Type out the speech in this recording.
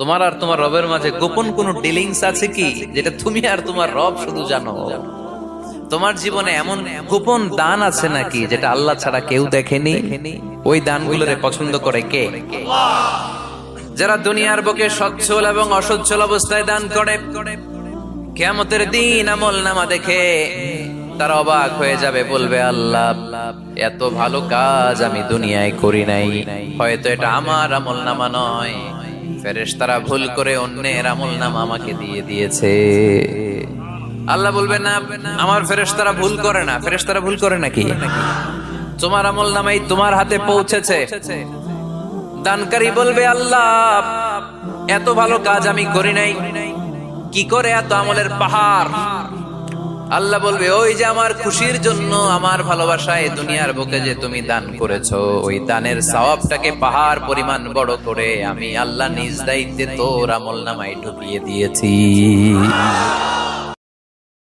তোমার আর তোমার রবের মাঝে গোপন কোন ডিলিংস আছে কি, যেটা তুমি আর তোমার রব শুধু জানো? তোমার জীবনে এমন গোপন দান আছে নাকি যেটা আল্লাহ ছাড়া কেউ দেখেনি? ওই দানগুলোরে পছন্দ করে কে? যারা দুনিয়ার বুকে সচ্ছল এবং অসচ্ছল অবস্থায় দান করে, কিয়ামতের দিন আমল নামা দেখে তারা অবাক হয়ে যাবে, বলবে আল্লাহ, এত ভালো কাজ আমি দুনিয়ায় করি নাই, হয়তো এটা আমার আমল নামা নয়, ফেরেশতারা ভুল করে অন্যের আমল নামা আমাকে দিয়ে দিয়েছে। আল্লাহ বলবে না, আমার ফেরেশতারা ভুল করে না। ফেরেশতারা ভুল করে নাকি? তোমার আমল নামাই তোমার হাতে পৌঁছেছে। দানকারী বলবে আল্লাহ, এত ভালো কাজ আমি করি নাই, কি করে এত আমলের পাহাড়? আল্লাহ বলবে, ওই যে আমার খুশির জন্য, আমার ভালোবাসায় দুনিয়ার বুকে যে তুমি দান করেছো, ওই দানের সওয়াবটাকে পাহাড় পরিমাণ বড় করে আমি আল্লাহ নিজ দায়িত্বে তোর আমল নামায় ঢুকিয়ে দিয়েছি।